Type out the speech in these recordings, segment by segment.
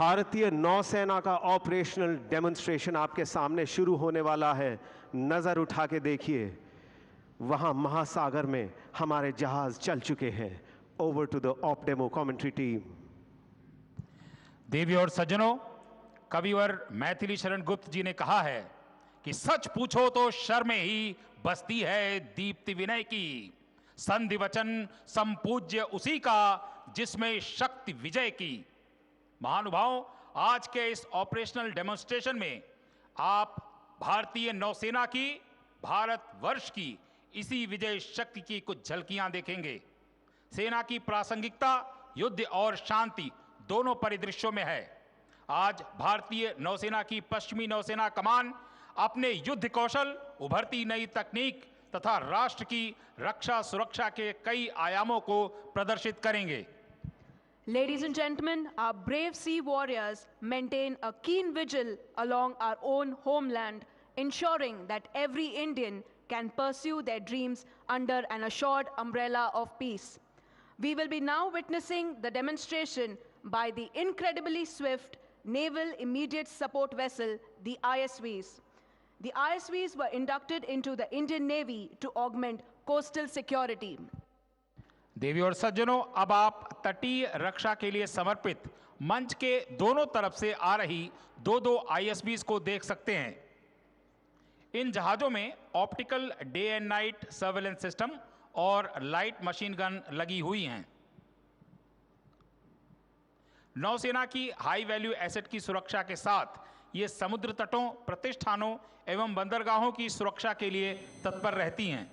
भारतीय नौसेना का ऑपरेशनल डेमोन्स्ट्रेशन आपके सामने शुरू होने वाला है। नजर उठा के देखिए, वहां महासागर में हमारे जहाज चल चुके हैं। Over to the op demo commentary team. देवी और सज्जनों, कविवर मैथिली शरण गुप्त जी ने कहा है कि सच पूछो तो शर्म ही बसती है दीप्ति विनय की। संधि वचन संपूज्य उसी का जिसमें शक्ति विजय की। महानुभावों, आज के इस ऑपरेशनल डेमोन्स्ट्रेशन में आप भारतीय नौसेना की, भारतवर्ष की इसी विजय शक्ति की कुछ झलकियां देखेंगे। सेना की प्रासंगिकता युद्ध और शांति दोनों परिदृश्यों में है। आज भारतीय नौसेना की पश्चिमी नौसेना कमान अपने युद्ध कौशल, उभरती नई तकनीक तथा राष्ट्र की रक्षा सुरक्षा के कई आयामों को प्रदर्शित करेंगे। Ladies and gentlemen, our brave sea warriors maintain a keen vigil along our own homeland, ensuring that every Indian can pursue their dreams under an assured umbrella of peace. We will be now witnessing the demonstration by the incredibly swift Naval Immediate Support Vessel, the ISVs. The ISVs were inducted into the Indian Navy to augment coastal security. देवी और सज्जनों, अब आप तटीय रक्षा के लिए समर्पित मंच के दोनों तरफ से आ रही दो आईएसबीज को देख सकते हैं। इन जहाजों में optical day and night surveillance system और लाइट मशीन गन लगी हुई हैं। नौसेना की हाई वैल्यू एसेट की सुरक्षा के साथ ये समुद्र तटों, प्रतिष्ठानों एवं बंदरगाहों की सुरक्षा के लिए तत्पर रहती हैं।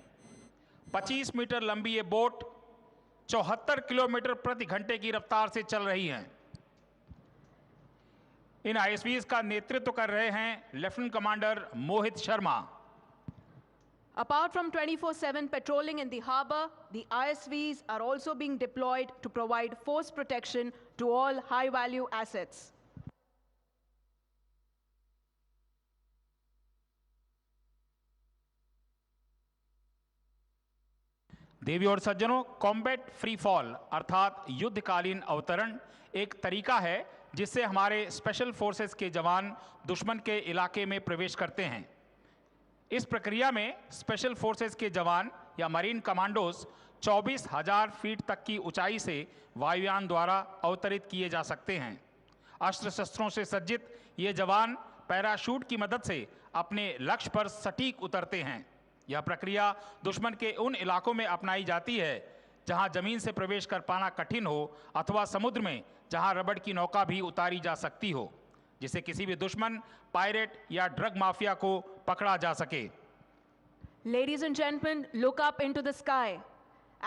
25 मीटर लंबी ये बोट 74 किलोमीटर प्रति घंटे की रफ्तार से चल रही हैं। इन आईएसवीज का नेतृत्व कर रहे हैं lieutenant commander Mohit Sharma. Apart from 24/7 patrolling in the harbor, the ISVs are also being deployed to provide force protection to all high-value assets. देवी और सज्जनों, कॉम्बैट फ्री फॉल अर्थात युद्धकालीन अवतरण एक तरीका है जिससे हमारे स्पेशल फोर्सेस के जवान दुश्मन के इलाके में प्रवेश करते हैं। इस प्रक्रिया में स्पेशल फोर्सेस के जवान या मरीन कमांडोज 24,000 फीट तक की ऊंचाई से वायुयान द्वारा अवतरित किए जा सकते हैं। अस्त्र शस्त्रों से सज्जित ये जवान पैराशूट की मदद से अपने लक्ष्य पर सटीक उतरते हैं। यह प्रक्रिया दुश्मन के उन इलाकों में अपनाई जाती है जहां जमीन से प्रवेश कर पाना कठिन हो अथवा समुद्र में जहां रबड़ की नौका भी उतारी जा सकती हो, जिससे किसी भी दुश्मन, पायरेट या ड्रग माफिया को पकड़ा जा सके। Ladies and gentlemen, look up into the sky.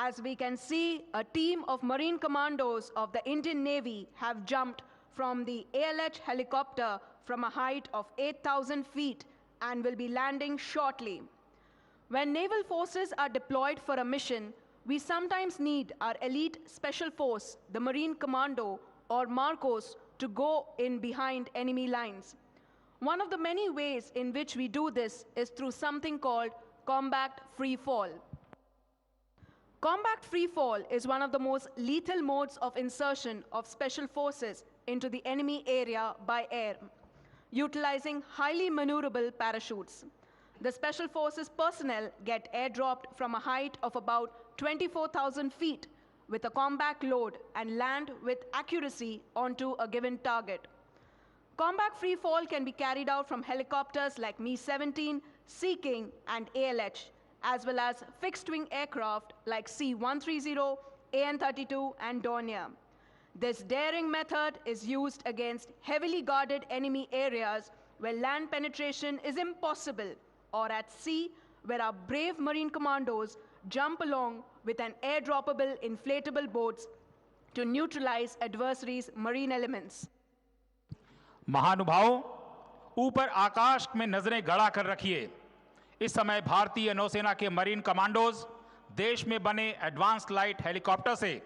As we can see, a team of Marine Commandos of the Indian Navy have jumped from the ALH helicopter from a height of 8,000 feet and will be landing shortly. When naval forces are deployed for a mission, we sometimes need our elite special force, the Marine Commando or Marcos, to go in behind enemy lines. One of the many ways in which we do this is through something called combat free fall. Combat free fall is one of the most lethal modes of insertion of special forces into the enemy area by air, utilizing highly maneuverable parachutes. The Special Forces personnel get airdropped from a height of about 24,000 feet with a compact load and land with accuracy onto a given target. Combat free fall can be carried out from helicopters like Mi-17, Sea King, and ALH, as well as fixed-wing aircraft like C-130, AN-32, and Dornier. This daring method is used against heavily guarded enemy areas where land penetration is impossible, or at sea, where our brave Marine Commandos jump along with an airdroppable inflatable boats to neutralize adversaries' marine elements. महानुभावों, ऊपर आकाश में नजरें गड़ा कर रखिए। इस समय भारतीय नौसेना के मरीन कमांडोज देश में बने एडवांस्ड लाइट हेलीकॉप्टर से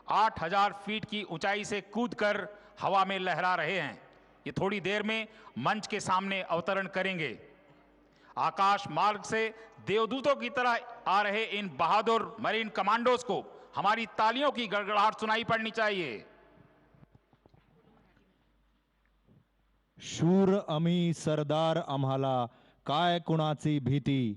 8,000 फीट की ऊंचाई से कूदकर हवा में लहरा रहे हैं। ये थोड़ी देर में मंच के सामने अवतरण करेंगे। आकाश मार्ग से देवदूतों की तरह आ रहे इन बहादुर मरीन कमांडोज को हमारी तालियों की गड़गड़ाहट सुनाई पड़नी चाहिए। शूर आम्ही सरदार आम्हाला काय कुणाची भीती,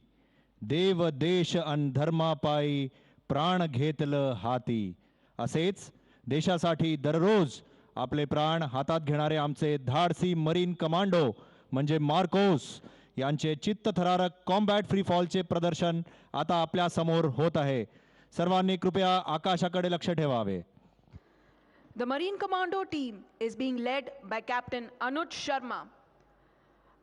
देव देश अन धर्मापायी प्राण घेतलं हाती. असेच देशासाठी दररोज आपले प्राण हातात घेणारे आमचे धाडसी मरीन कमांडो म्हणजे मार्कोस यांचे चित्तथरारक कॉम्बॅट फ्री फॉलचे प्रदर्शन आता आपल्या समोर होत आहे. सर्वांनी कृपया आकाशाकडे लक्ष ठेवावे. The Marine Commando team is being led by Captain Anuj Sharma.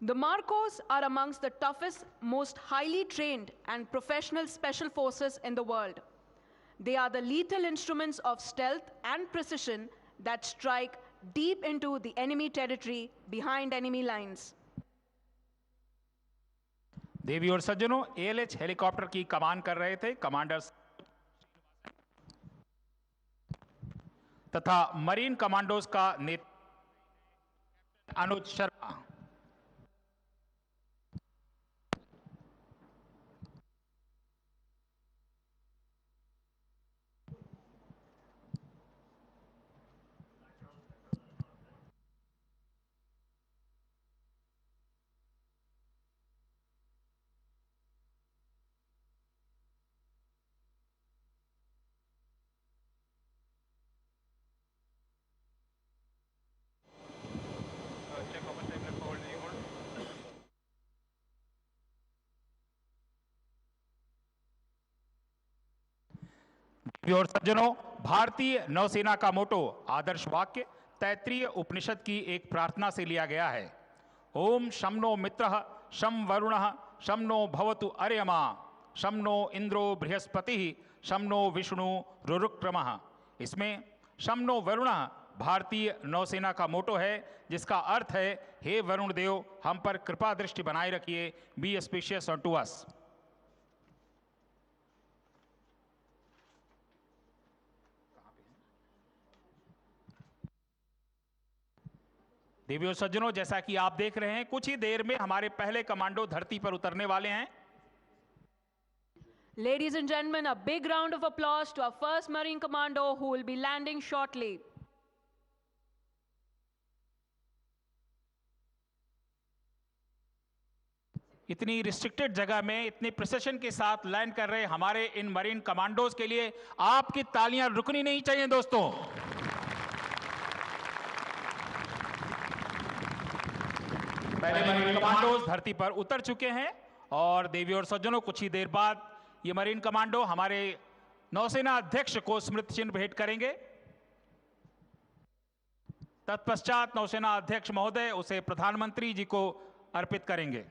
The Marcos are amongst the toughest, most highly trained and professional special forces in the world. They are the lethal instruments of stealth and precision that strike deep into the enemy territory behind enemy lines. देवी और सज्जनों, ALH helicopter की कमान कर रहे थे commanders तथा marine commandos का नेतृत्व अनुज शर्मा. और सज्जनों, भारतीय नौसेना का मोटो आदर्श वाक्य तैत्रीय उपनिषद की एक प्रार्थना से लिया गया है. ओम शं नो मित्रः शं वरुणः शं नो भवतु अर्यमा शं नो इंद्रो बृहस्पतिः शं नो विष्णु रुरुक्रमः. इसमें शं नो वरुणः भारतीय नौसेना का मोटो है, जिसका अर्थ है हे वरुण देव, हम पर कृपा दृष्टि बनाए रखिए. Be spacious on to us. देवियों सज्जनों, जैसा कि आप देख रहे हैं, कुछ ही देर में हमारे पहले कमांडो धरती पर उतरने वाले हैं. Ladies and gentlemen, a big round of applause to our first Marine Commando who will be landing shortly. इतनी रिस्ट्रिक्टेड जगह में इतने प्रिसिशन के साथ लैंड कर रहे हमारे इन मरीन कमांडोज के लिए आपकी तालियां रुकनी नहीं चाहिए दोस्तों. पहले मरीन कमांडोज धरती पर उतर चुके हैं और देवी और सज्जनों, कुछ ही देर बाद ये मरीन कमांडो हमारे नौसेना अध्यक्ष को स्मृति चिन्ह भेंट करेंगे. तत्पश्चात नौसेना अध्यक्ष महोदय उसे प्रधानमंत्री जी को अर्पित करेंगे.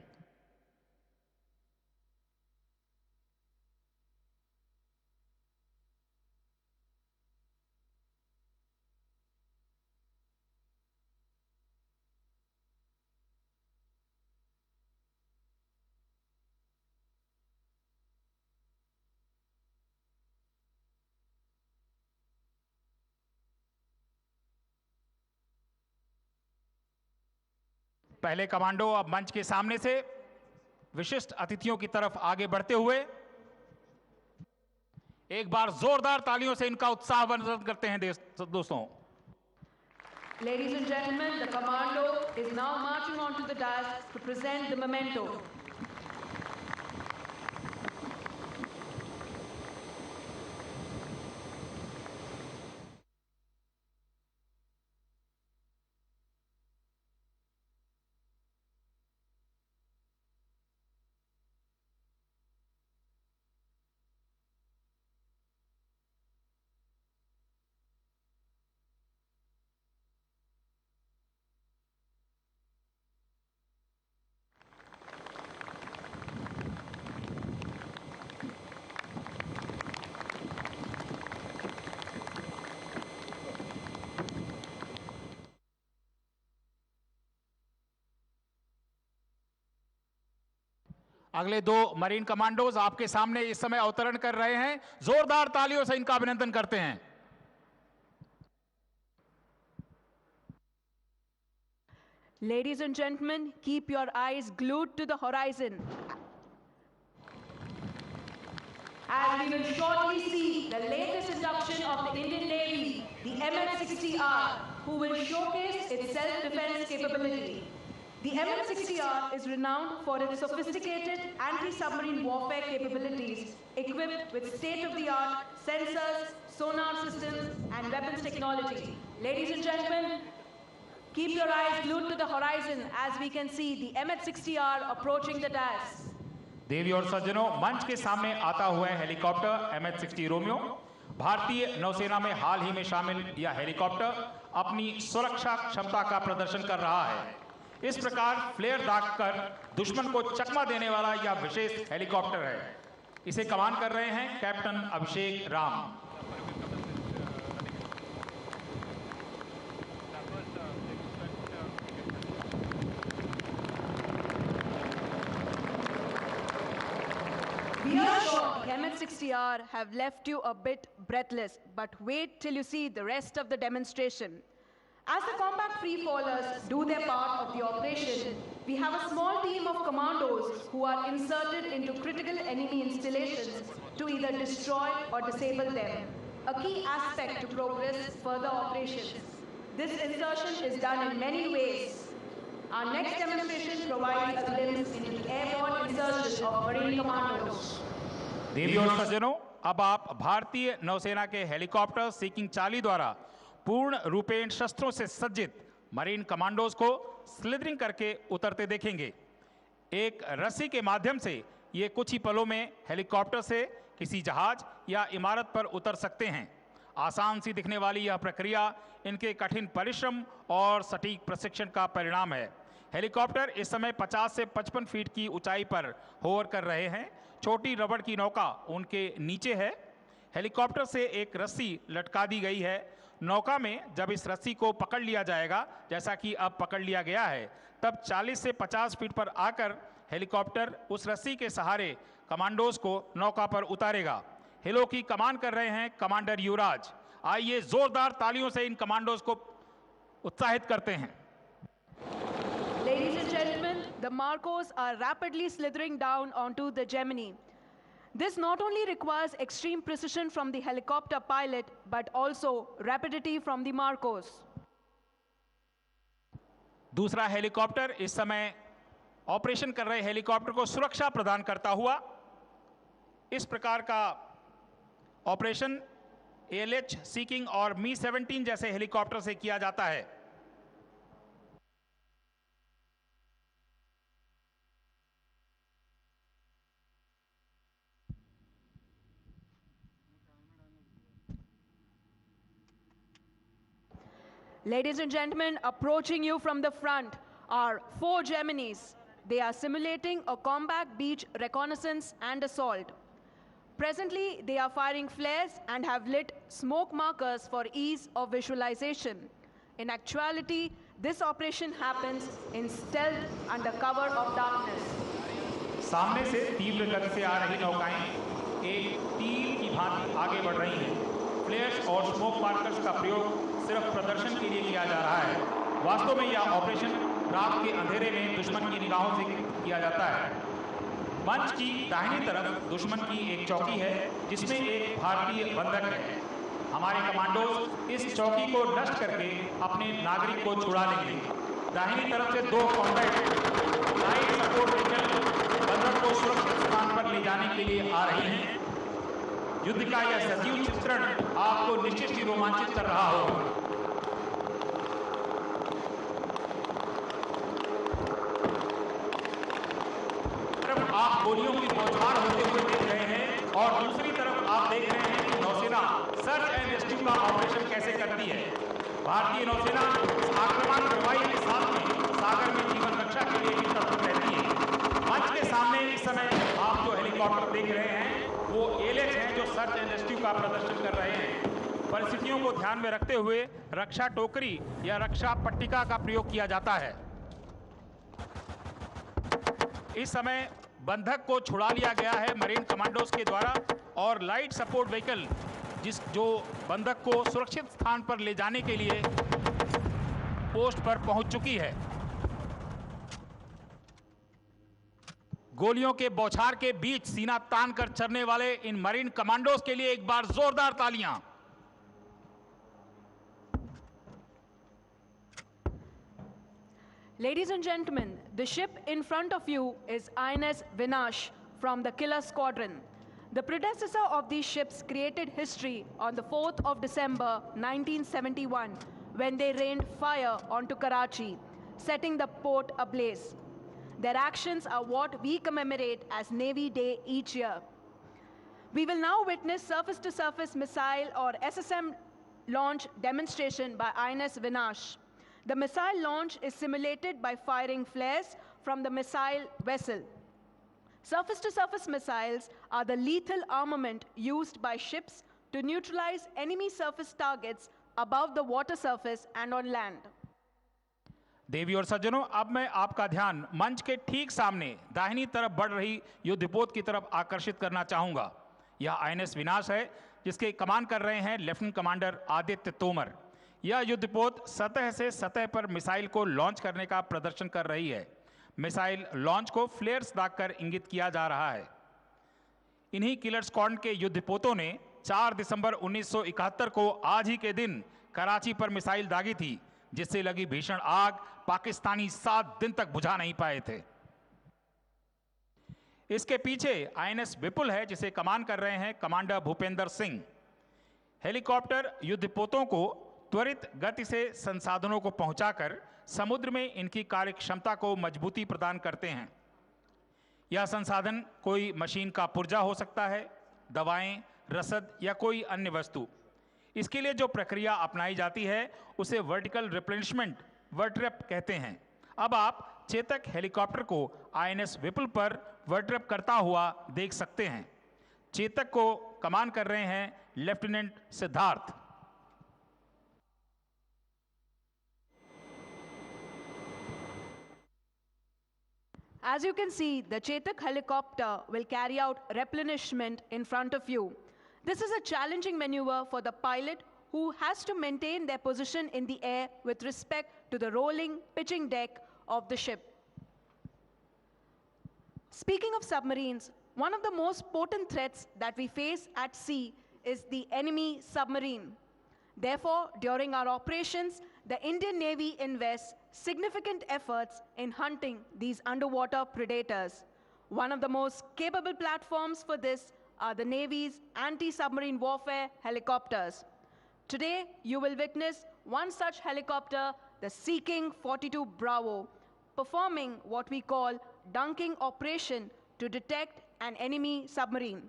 पहले कमांडो अब मंच के सामने से विशिष्ट अतिथियों की तरफ आगे बढ़ते हुए एक बार जोरदार तालियों से इनका उत्साह वर्धन करते हैं दोस्तों. Ladies and gentlemen, the commando is now marching onto the dais to present the memento. अगले दो मरीन कमांडोज आपके सामने इस समय अवतरण कर रहे हैं. जोरदार तालियों से इनका अभिनंदन करते हैं. Ladies and gentlemen, keep your eyes glued to the horizon, as we will shortly see the latest induction of the Indian Navy, the MH-60R, who will showcase its self-defense capability. The MH-60R is renowned for its sophisticated anti-submarine warfare capabilities, equipped with state-of-the-art sensors, sonar systems, and weapons technology. Ladies and gentlemen, keep your eyes glued to the horizon as we can see the MH-60R approaching the dais. देवी और सज्जनों, मंच के सामने आता हुआ है helicopter MH-60 Romeo. भारतीय नौसेना में हाल ही में शामिल यह हेलीकॉप्टर अपनी सुरक्षा क्षमता का प्रदर्शन कर रहा है। इस प्रकार फ्लेयर दागकर दुश्मन को चकमा देने वाला यह विशेष हेलीकॉप्टर है। इसे कमान कर रहे हैं captain Abhishek Ram. We are sure the MH-60R have left you a bit breathless, but wait till you see the rest of the demonstration. As the combat free-fallers do their part of the operation, we have a small team of commandos who are inserted into critical enemy installations to either destroy or disable them, a key aspect to progress further operations. This insertion is done in many ways. Our next demonstration provides a glimpse into the airborne insertion of Marine commandos. देवी और सज्जनों, अब आप भारतीय नौसेना के helicopter seeking 40 द्वारा पूर्ण रूपेण शस्त्रों से सज्जित मरीन कमांडोज को स्लिदरिंग करके उतरते देखेंगे। एक रस्सी के माध्यम से ये कुछ ही पलों में हेलीकॉप्टर से किसी जहाज या इमारत पर उतर सकते हैं। आसान सी दिखने वाली यह प्रक्रिया इनके कठिन परिश्रम और सटीक प्रशिक्षण का परिणाम है। हेलीकॉप्टर इस समय 50 से 55 फीट की ऊंचाई पर होवर कर रहे हैं। छोटी रबड़ की नौका उनके नीचे है। हेलीकॉप्टर से एक रस्सी लटका दी गई है। नौका में जब इस रस्सी को पकड़ लिया जाएगा, जैसा कि अब पकड़ लिया गया है, तब 40 से 50 फीट पर आकर हेलीकॉप्टर उस रस्सी के सहारे कमांडोज को नौका पर उतारेगा। हेलो की कमान कर रहे हैं कमांडर युवराज। आइए जोरदार तालियों से इन कमांडोज को उत्साहित करते हैं। Ladies and gentlemen, the Marcos are rapidly slithering down onto the Gemini. This not only requires extreme precision from the helicopter pilot, but also rapidity from the Marcos. दूसरा हेलीकॉप्टर इस समय ऑपरेशन कर रहे helicopter को सुरक्षा प्रदान करता हुआ। इस प्रकार का ऑपरेशन ALH सीकिंग और Mi-17 जैसे हेलीकॉप्टर से किया जाता है। Ladies and gentlemen, approaching you from the front are 4 Geminis. They are simulating a combat beach reconnaissance and assault. Presently, they are firing flares and have lit smoke markers for ease of visualization. In actuality, this operation happens in stealth under cover of darkness. सामने से तीव्र गति से आ रही नौकाएं एक तीर की भांति आगे बढ़ रही हैं। फ्लेयर्स और स्मोक मार्कर्स का प्रयोग सिर्फ प्रदर्शन के लिए किया जा रहा है। वास्तव में यह ऑपरेशन रात के अंधेरे में दुश्मन की निगाहों से किया जाता है। मंच की दाहिनी तरफ दुश्मन की एक चौकी है जिसमें एक भारतीय बंधक है। हमारे कमांडोज इस चौकी को नष्ट करके अपने नागरिक को छुड़ा लेंगे। दाहिनी तरफ से 2 कॉम्बैट लाइट सपोर्ट व्हीकल बंधक को सुरक्षित स्थान पर ले जाने के लिए आ रही हैं। युद्ध का यह सजीव चित्रण आपको निश्चित ही रोमांचित कर रहा होगा। तरफ आप गोलियों की बौछार होते हुए देख रहे हैं और दूसरी तरफ आप देख रहे हैं कि नौसेना सर्च एंड रेस्क्यू का ऑपरेशन कैसे करती है। भारतीय नौसेना आक्रमण कार्रवाई के साथ में सागर में जीवन रक्षा के लिए भी तत्पर रहती है। मंच के सामने इस समय आप जो हेलीकॉप्टर देख रहे हैं वो ALH हैं जो सर्च एंड रेस्क्यू का प्रदर्शन कर रहे हैं। परिस्थितियों को ध्यान में रखते हुए रक्षा टोकरी या रक्षा पट्टिका का प्रयोग किया जाता है। इस समय बंधक को छुड़ा लिया गया है मरीन कमांडोज के द्वारा और लाइट सपोर्ट व्हीकल जो बंधक को सुरक्षित स्थान पर ले जाने के लिए पोस्ट पर पहुंच चुकी है। गोलियों के बौछार के बीच सीना तान कर चलने वाले इन मरीन कमांडोज के लिए एक बार जोरदार तालियां। Ladies and gentlemen, the ship in front of you is INS Vinash from the Killer Squadron. The predecessor of these ships created history on the 4th of December 1971 when they rained fire onto Karachi, setting the port ablaze. Their actions are what we commemorate as Navy Day each year. We will now witness surface-to-surface missile or SSM launch demonstration by INS Vinash. The missile launch is simulated by firing flares from the missile vessel. Surface-to-surface missiles are the lethal armament used by ships to neutralize enemy surface targets above the water surface and on land. देवी और सज्जनों, अब मैं आपका ध्यान मंच के ठीक सामने दाहिनी तरफ बढ़ रही युद्धपोत की तरफ आकर्षित करना चाहूंगा। यह आईएनएस विनाश है, जिसके कमान कर रहे हैं लेफ्टिनेंट कमांडर आदित्य तोमर। यह युद्धपोत सतह से सतह पर मिसाइल को लॉन्च करने का प्रदर्शन कर रही है। मिसाइल लॉन्च को फ्लेयर्स दागकर इंगित किया जा रहा है। इन्हीं किलर स्क्वाड्रन के युद्धपोतों ने 4 दिसंबर 1971 को आज ही के दिन कराची पर मिसाइल दागी थी, जिससे लगी भीषण आग पाकिस्तानी 7 दिन तक बुझा नहीं पाए थे। इसके पीछे आईएनएस विपुल है, जिसे कमान कर रहे हैं कमांडर भूपेंद्र सिंह। हेलीकॉप्टर युद्धपोतों को त्वरित गति से संसाधनों को पहुंचाकर समुद्र में इनकी कार्य क्षमता को मजबूती प्रदान करते हैं। यह संसाधन कोई मशीन का पुर्जा हो सकता है, दवाएं, रसद या कोई अन्य वस्तु। इसके लिए जो प्रक्रिया अपनाई जाती है उसे वर्टिकल रिप्लेनिशमेंट वर्ट्रैप कहते हैं। अब आप चेतक हेलीकॉप्टर को आईएनएस विपुल पर वर्ट्रैप करता हुआ देख सकते हैं। चेतक को कमान कर रहे हैं lieutenant Siddharth. As you can see, the Chetak helicopter will carry out replenishment in front of you. This is a challenging maneuver for the pilot who has to maintain their position in the air with respect to the rolling, pitching deck of the ship. Speaking of submarines, one of the most potent threats that we face at sea is the enemy submarine. Therefore, during our operations, the Indian Navy invests significant efforts in hunting these underwater predators. One of the most capable platforms for this are the Navy's anti-submarine warfare helicopters. Today, you will witness one such helicopter, the Sea King 42 Bravo, performing what we call dunking operation to detect an enemy submarine.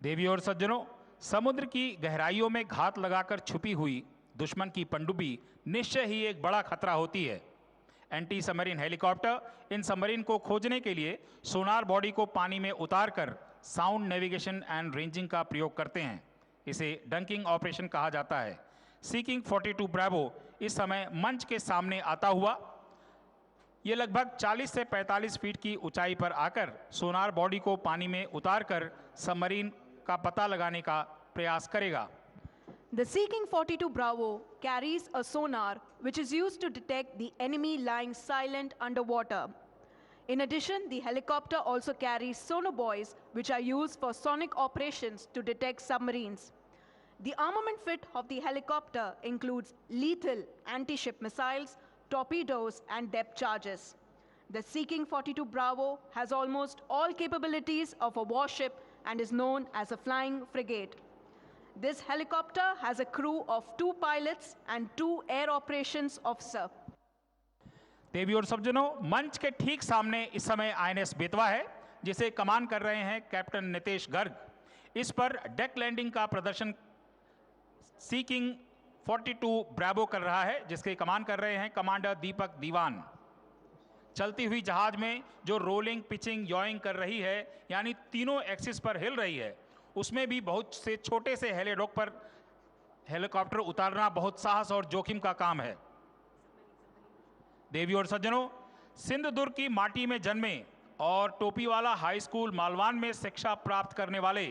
देवी और सज्जनों, समुद्र की गहराइयों में घात लगाकर छुपी हुई दुश्मन की पनडुब्बी निश्चय ही एक बड़ा खतरा होती है। एंटी सबमरीन हेलीकॉप्टर इन सबमरीन को खोजने के लिए सोनार बॉडी को पानी में उतारकर साउंड नेविगेशन एंड रेंजिंग का प्रयोग करते हैं। इसे डंकिंग ऑपरेशन कहा जाता है। सी किंग 42 ब्रावो इस समय मंच के सामने आता हुआ ये लगभग 40 से 45 फीट की ऊंचाई पर आकर सोनार बॉडी को पानी में उतारकर सबमरीन का पता लगाने का प्रयास करेगा। The Sea King 42 Bravo carries a sonar which is used to detect the enemy lying silent underwater. In addition, the helicopter also carries sonobuoys which are used for sonic operations to detect submarines. The armament fit of the helicopter includes lethal anti-ship missiles, torpedoes, and depth charges. The Sea King 42 Bravo has almost all capabilities of a warship and is known as a flying frigate. This helicopter has a crew of 2 pilots and 2 air operations officer. देवी और सज्जनों, मंच के ठीक सामने इस समय INS Betwa है, जिसे कमान कर रहे हैं कैप्टन नितेश गर्ग। इस पर डेक लैंडिंग का प्रदर्शन सी किंग 42 ब्रावो कर रहा है, जिसके कमान कर रहे हैं कमांडर दीपक दीवान। चलती हुई जहाज में जो रोलिंग, पिचिंग, यॉइंग कर रही है, यानी तीनों एक्सिस पर हिल रही है, उसमें भी बहुत से छोटे से हेलीडॉक पर हेलीकॉप्टर उतारना बहुत साहस और जोखिम का काम है। देवी और सज्जनों, सिंधुदुर्ग की माटी में जन्मे और टोपी वाला हाई स्कूल मालवान में शिक्षा प्राप्त करने वाले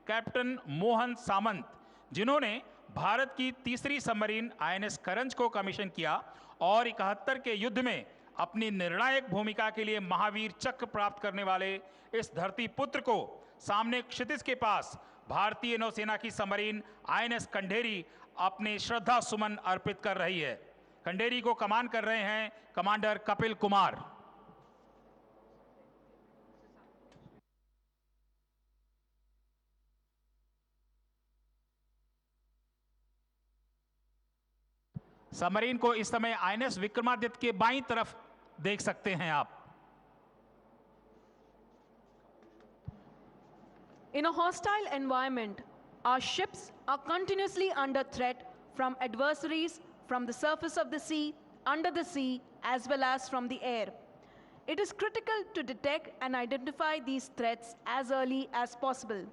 कैप्टन मोहन सामंत, जिन्होंने भारत की तीसरी सबमरीन आईएनएस करंज को कमीशन किया और 71 के युद्ध में अपनी निर्णायक भूमिका के लिए महावीर चक्र प्राप्त करने वाले इस धरती पुत्र को सामने क्षितिज के पास भारतीय नौसेना की सबमरीन आईएनएस कंढेरी अपने श्रद्धा सुमन अर्पित कर रही है। खंडेरी को कमान कर रहे हैं कमांडर कपिल कुमार। सबमरीन को इस समय आईएनएस विक्रमादित्य के बाईं तरफ देख सकते हैं आप। In a hostile environment, our ships are continuously under threat from adversaries from the surface of the sea, under the sea, as well as from the air. It is critical to detect and identify these threats as early as possible.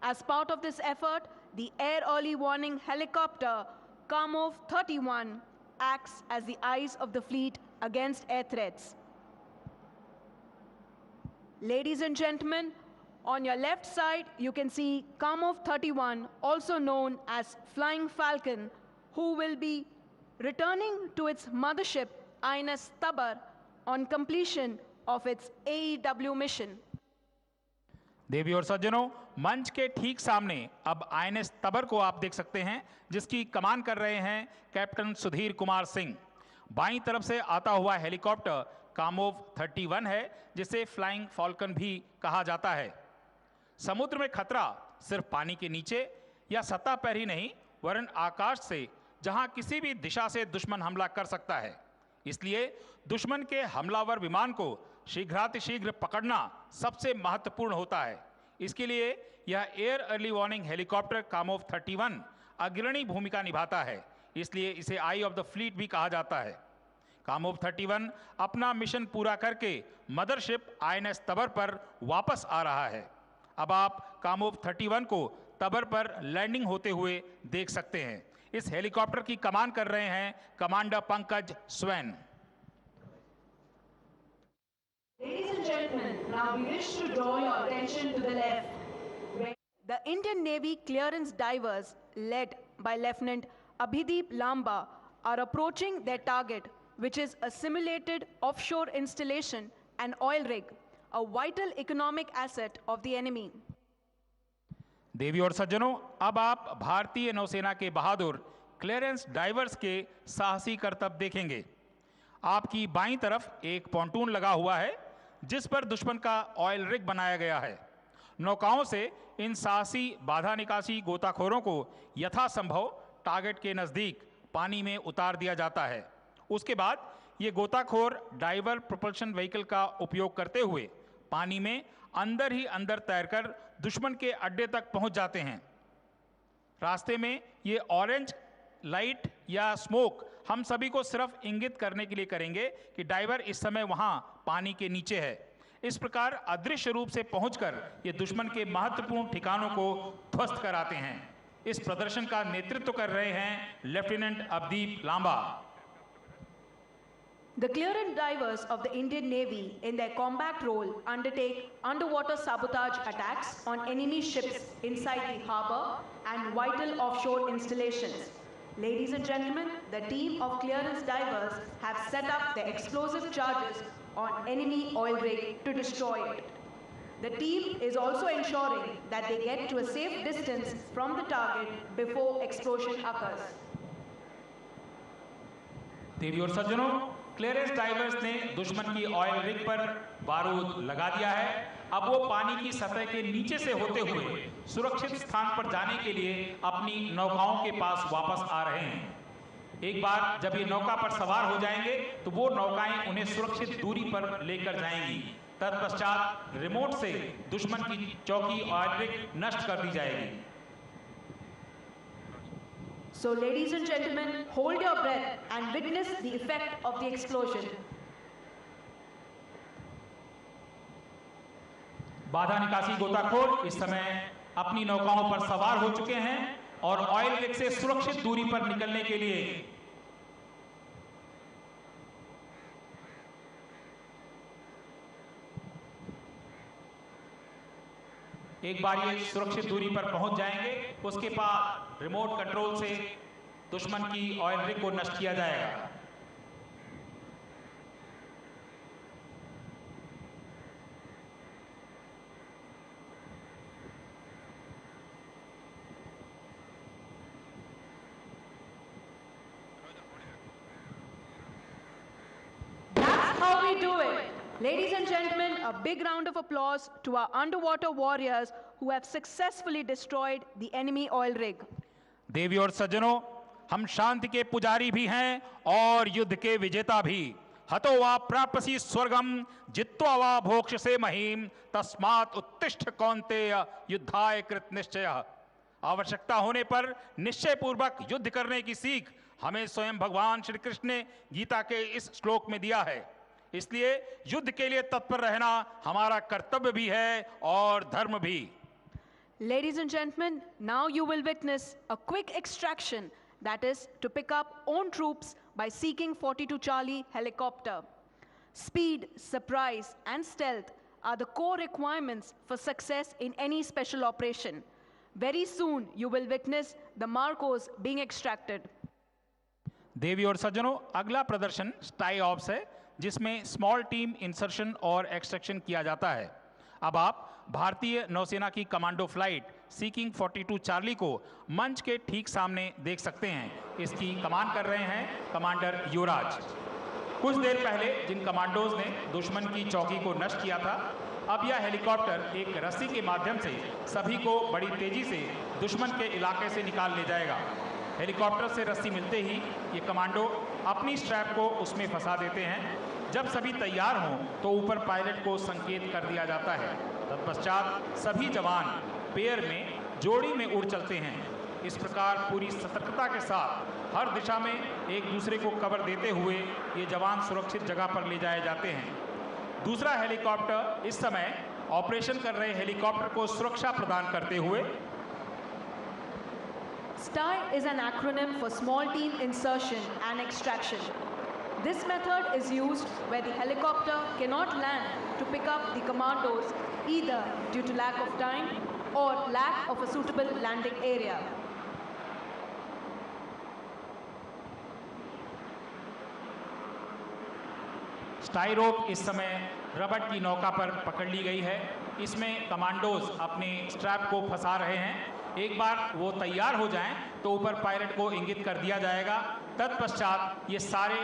As part of this effort, the Air Early Warning Helicopter Kamov 31 acts as the eyes of the fleet against air threats. Ladies and gentlemen, on your left side, you can see Kamov 31, also known as Flying Falcon, who will be returning to its mothership, INS Tabar, on completion of its AEW mission. देवी और सज्जनों, मंच के ठीक सामने अब INS तबर को आप देख सकते हैं, जिसकी कमान कर रहे हैं कैप्टन सुधीर कुमार सिंह। बाईं तरफ से आता हुआ हेलीकॉप्टर कामोव 31 है, जिसे फ्लाइंग फॉल्कन भी कहा जाता है। समुद्र में खतरा सिर्फ पानी के नीचे या सतह पर ही नहीं, वरन आकाश से, जहां किसी भी दिशा से दुश्मन हमला कर सकता है। इसलिए दुश्मन के हमलावर विमान को शीघ्रातिशीघ्र पकड़ना सबसे महत्वपूर्ण होता है। इसके लिए यह air early warning helicopter Kamov 31 अग्रणी भूमिका निभाता है, इसलिए इसे आई ऑफ द फ्लीट भी कहा जाता है। कामोव 31 अपना मिशन पूरा करके मदरशिप आईएनएस तबर पर वापस आ रहा है। अब आप कामोव 31 को तबर पर लैंडिंग होते हुए देख सकते हैं। इस हेलीकॉप्टर की कमान कर रहे हैं commander Pankaj swan. Ladies and gentlemen, now we wish to draw your attention to the left, where the Indian Navy clearance divers, led by Lieutenant Abhideep Lamba, are approaching their target, which is a simulated offshore installation, an oil rig, a vital economic asset of the enemy. देवी और सज्जनों, अब आप भारतीय नौसेना के बहादुर clearance diverse के साहसी करतब देखेंगे। आपकी बाईं तरफ एक पॉन्टून लगा हुआ है, जिस पर दुश्मन का ऑयल रिग बनाया गया है। नौकाओं से इन साहसी बाधा निकासी गोताखोरों को यथासंभव टारगेट के नज़दीक पानी में उतार दिया जाता है। उसके बाद ये गोताखोर डाइवर प्रोपल्शन व्हीकल का उपयोग करते हुए पानी में अंदर ही अंदर तैरकर दुश्मन के अड्डे तक पहुंच जाते हैं। रास्ते में ये ऑरेंज लाइट या स्मोक हम सभी को सिर्फ इंगित करने के लिए करेंगे कि डाइवर इस समय वहां पानी के नीचे है। इस प्रकार अदृश्य रूप से पहुंचकर ये दुश्मन के महत्वपूर्ण ठिकानों को ध्वस्त कराते हैं। इस प्रदर्शन का नेतृत्व कर रहे हैं lieutenant Abdeep Lamba. The clearance divers of the Indian Navy, in their combat role, undertake underwater sabotage attacks on enemy ships inside the harbor and vital offshore installations. Ladies and gentlemen, the team of clearance divers have set up the explosive charges on enemy oil rig to destroy it. The team is also ensuring that they get to a safe distance from the target before explosion occurs. देवी और सज्जनों, clearance diverse ने दुश्मन की oil rig पर बारूद लगा दिया है। अब वो पानी की सतह के नीचे से होते हुए सुरक्षित स्थान पर जाने के लिए अपनी नौकाओं के पास वापस आ रहे हैं। एक बार जब ये नौका पर सवार हो जाएंगे तो वो नौकाएं उन्हें सुरक्षित दूरी पर लेकर जाएंगी। तत्पश्चात रिमोट से दुश्मन की चौकी ऑयल रिग नष्ट कर दी जाएगी। So, ladies and gentlemen, hold your breath and witness the effect of the explosion. बाधा निकासी गोताखोर इस समय अपनी नौकाओं पर सवार हो चुके हैं और ऑयल रिग से सुरक्षित दूरी पर निकलने के लिए एक बार ये सुरक्षित दूरी पर पहुंच जाएंगे, उसके बाद रिमोट कंट्रोल से दुश्मन की ऑयल रिग को नष्ट किया जाएगा। how we do it. Ladies and gentlemen, a big round of applause to our underwater warriors who have successfully destroyed the enemy oil rig. देवी और सज्जनों, हम शांति के पुजारी भी हैं और युद्ध के विजेता भी। हतो वा प्राप्यसि स्वर्गम जित्वा वा भोक्ष्यसे महीम तस्मात् उत्तिष्ठ कौन्तेय युद्धाय कृत निश्चयः। आवश्यकता होने पर निश्चय पूर्वक युद्ध करने की सीख हमें स्वयं भगवान श्री कृष्ण ने गीता के इस श्लोक में दिया है। इसलिए युद्ध के लिए तत्पर रहना हमारा कर्तव्य भी है और धर्म भी। Ladies and gentlemen, now you will witness a quick extraction, that is to pick up own troops by seeking 42 Charlie helicopter. Speed, surprise and stealth are the core requirements for success in any special operation. Very soon you will witness the Marcos being extracted. देवी और सज्जनों, अगला प्रदर्शन स्टाई ops है जिसमें small team insertion और extraction किया जाता है। अब आप भारतीय नौसेना की कमांडो फ्लाइट सीकिंग 42 चार्ली को मंच के ठीक सामने देख सकते हैं। इसकी कमान कर रहे हैं कमांडर युवराज। कुछ देर पहले जिन कमांडोज ने दुश्मन की चौकी को नष्ट किया था, अब यह हेलीकॉप्टर एक रस्सी के माध्यम से सभी को बड़ी तेजी से दुश्मन के इलाके से निकाल ले जाएगा। हेलीकॉप्टर से रस्सी मिलते ही ये कमांडो अपनी स्ट्रैप को उसमें फंसा देते हैं। जब सभी तैयार हों तो ऊपर पायलट को संकेत कर दिया जाता है। तत्पश्चात सभी जवान पेयर में जोड़ी में उड़ चलते हैं। इस प्रकार पूरी सतर्कता के साथ हर दिशा में एक दूसरे को कवर देते हुए ये जवान सुरक्षित जगह पर ले जाए जाते हैं। दूसरा हेलीकॉप्टर इस समय ऑपरेशन कर रहे हेलीकॉप्टर को सुरक्षा प्रदान करते हुए STY is an acronym for Small Team Insertion and Extraction. This method is used where the helicopter cannot land to pick up the commandos either due to lack of time or lack of a suitable landing area. स्टाई रोप इस समय रबड़ की नौका पर पकड़ ली गई है। इसमें कमांडोज अपने स्ट्रैप को फंसा रहे हैं। एक बार वो तैयार हो जाएं तो ऊपर पायलट को इंगित कर दिया जाएगा। तत्पश्चात ये सारे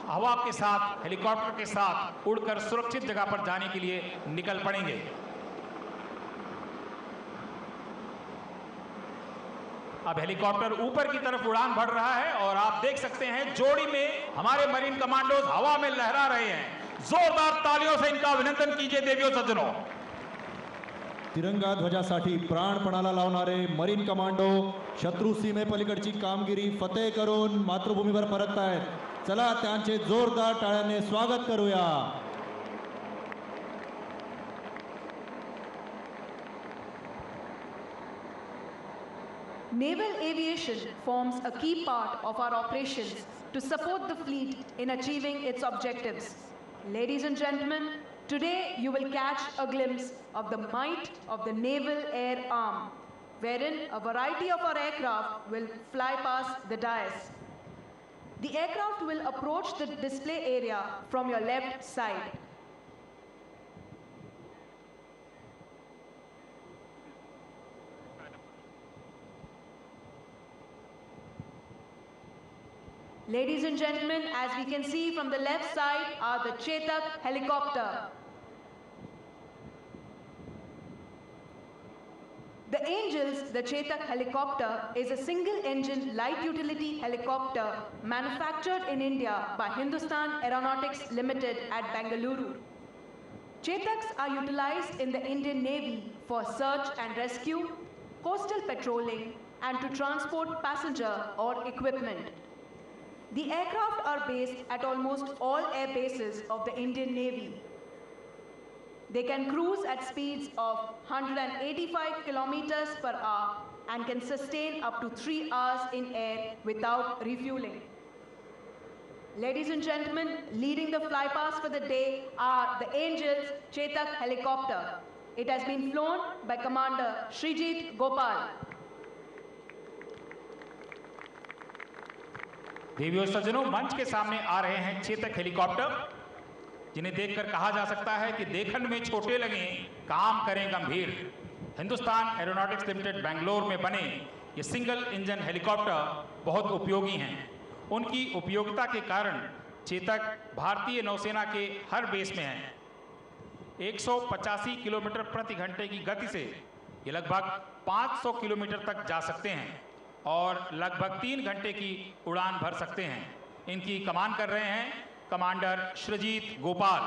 हवा के साथ हेलीकॉप्टर के साथ उड़कर सुरक्षित जगह पर जाने के लिए निकल पड़ेंगे। अब हेलीकॉप्टर ऊपर की तरफ उड़ान भर रहा है और आप देख सकते हैं जोड़ी में हमारे मरीन कमांडोज हवा में लहरा रहे हैं। जोरदार तालियों से इनका अभिनंदन कीजिए देवियों सज्जनों। तिरंगा ध्वजासाठी प्राणपणाला लावणारे मरीन कमांडो शत्रू सीमेपलीकडची कामगिरी फतेह करून मातृभूमीवर परततायत। चला त्यांचे जोरदार टाळ्याने स्वागत करूया। Naval aviation forms a key part of our operations to support the fleet in achieving its objectives. Ladies and gentlemen, today you will catch a glimpse of the might of the Naval Air Arm, wherein a variety of our aircraft will fly past the dais. The aircraft will approach the display area from your left side. Ladies and gentlemen, as we can see from the left side are the Chetak helicopter. The Angels, the Chetak helicopter, is a single-engine light utility helicopter manufactured in India by Hindustan Aeronautics Limited at Bengaluru. Chetaks are utilized in the Indian Navy for search and rescue, coastal patrolling, and to transport passenger or equipment. The aircraft are based at almost all air bases of the Indian Navy. They can cruise at speeds of 185 kilometers per hour and can sustain up to 3 hours in air without refueling. Ladies and gentlemen, leading the flypast for the day are the Angels Chetak helicopter. It has been flown by Commander Srijit Gopal. देवी और सज्जनों, मंच के सामने आ रहे हैं Chetak helicopter, जिन्हें देखकर कहा जा सकता है कि देखन में छोटे लगे काम करें गंभीर। हिंदुस्तान एरोनॉटिक्स लिमिटेड बेंगलोर में बने ये सिंगल इंजन हेलीकॉप्टर बहुत उपयोगी हैं। उनकी उपयोगिता के कारण चेतक भारतीय नौसेना के हर बेस में है। 185 किलोमीटर प्रति घंटे की गति से ये लगभग 500 किलोमीटर तक जा सकते हैं और लगभग 3 घंटे की उड़ान भर सकते हैं। इनकी कमान कर रहे हैं कमांडर श्रीजीत गोपाल।